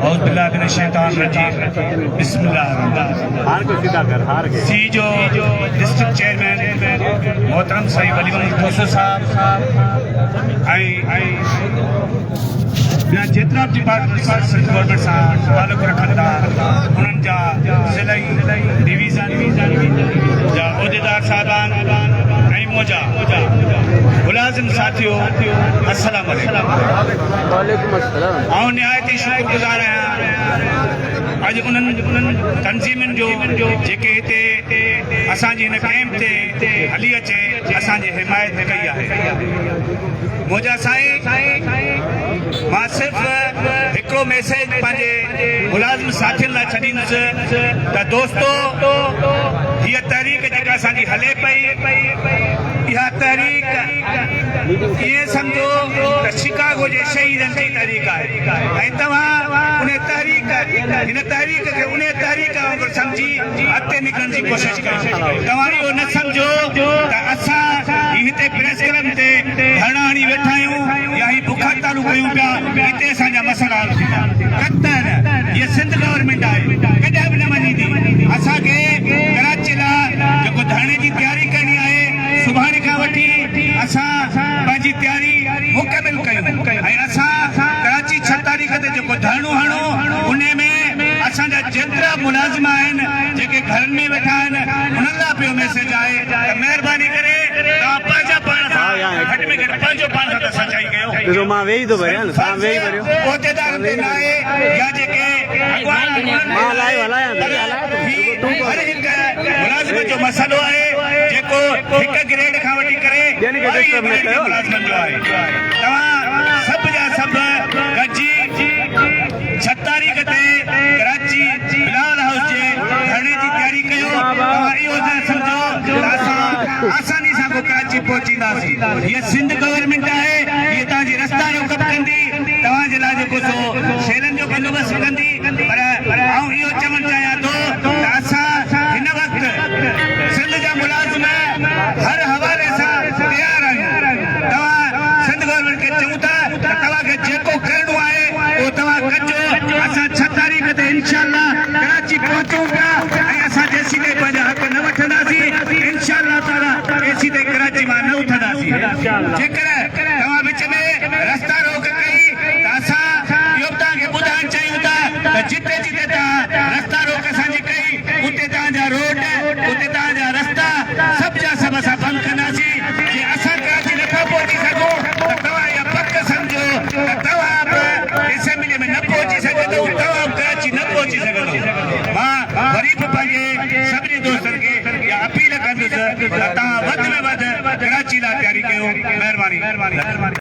औज़ बिल्लाहि मिनश शैतानिर रजीम बिस्मिल्लाहिर रहमानिर रहीम। सी जो district chairman मोहतरम सईद वली मुस्तफ़ा साहब जेतिरा बि डिपार्टमेंट सेंट्रल गवर्नमेंट सां तालुक़ रखनि था उन्हनि जा ज़िलई डिवीज़न जा उहिदेदार साहिबान ऐं मुंहिंजा मुलाज़िम साथियो अस्सलाम वालेकुम। ऐं निहायती शुक्रगुज़ार आहियां अॼु उन्हनि तंज़ीमुनि जो जेके हिते असांजी हिन कैंप ते हली अचे असांजी हिमायत कई आहे। मुंहिंजा साईं मां सिर्फ़ु हिकिड़ो मैसेज पंहिंजे मुलाज़िम साथियुनि लाइ छॾींदुसि त दोस्तो हीअ तहरीक जेका असांजी हले पई इहा तहरीक ईअं सम्झो त शिकागो जे शहीदनि जी तहरीक आहे ऐं तव्हां उन तहरीक हिन तहरीक खे उन तहरीक वांगुरु सम्झी अॻिते निकिरण जी कोशिशि कयो। तव्हां इहो न सम्झो त असां हिते प्रेस क्लब ते धरना हणी वेठा आहियूं या ही बुख हड़तालूं कयूं पिया हिते असांजा मसइला हल थींदा। कतई हीअ सिंध गवर्नमेंट आहे कॾहिं बि न मञींदी। असांखे कराची लाइ जेको धरणे जी तयारी करणी आहे सुभाणे खां वठी असां पंहिंजी तयारी मुकमिल कयूं ऐं असां कराची 6 तारीख़ ते जेको धरणो हणो उन में असांजा जेतिरा मुलाज़िम आहिनि जेके घरनि में वेठा आहिनि उन्हनि लाइ पियो मैसेज आहे त महिरबानी करे तव्हां पंहिंजो पाण सां सचाई कयो। उहिदेदारनि ते न आहे या जेके हर हिकु मुलाज़िम जो मसइलो आहे जेको हिकु ग्रेड खां वठी करे मुलाज़िमनि जो आहे। तव्हां सभु जा सभु गॾिजी 6 तारीख़ ते कराची बिलाल हाउस जे धरणे जी तयारी कयो। तव्हां इहो न सम्झो त असां आसानी सां को कराची पहुचींदासीं। हीअ सिंध गवर्नमेंट आहे हीअ तव्हांजी रस्ता रोकप कंदी तव्हांजे लाइ जेको सो शेलनि जो बंदोबस्तु कंदी पर आउं इहो चवणु चाहियां थो त असां हिन वक़्तु सिंध जा मुलाज़िम हर हवाले सां तयारु आहियूं। तव्हां सिंध गवर्नमेंट खे चऊं था त तव्हांखे जेको करिणो आहे उहो तव्हां कजो। असां 6 तारीख़ ते इंशाअल्लाह कराची पहुचूं पिया ऐं असां जेसी ताईं पंहिंजा हक़ न वठंदासीं इंशाअल्लाह ताला एसी ताईं कराची मां न उथंदासीं। जेकर तव्हां विच में रस्ता रोक कई त असां इहो तव्हांखे ॿुधाइणु चाहियूं था त जिते जिते तव्हां रस्ता रोक असांजी कई उते तव्हांजा रोड उते तव्हांजा रस्ता सभु जा सभु असां बंदि कंदासीं। जे असां कराची नथा पहुची सघूं त तव्हां इहा पक सम्झो त तव्हां बि असेंबली में न पहुची सघंदव तव्हां बि कराची न पहुची सघंदव। मां वरी बि पंहिंजे सभिनी दोस्तनि खे इहा अपील कंदुसि त तव्हां वधि में वधि कराची लाइ तयारी कयो। महिरबानी।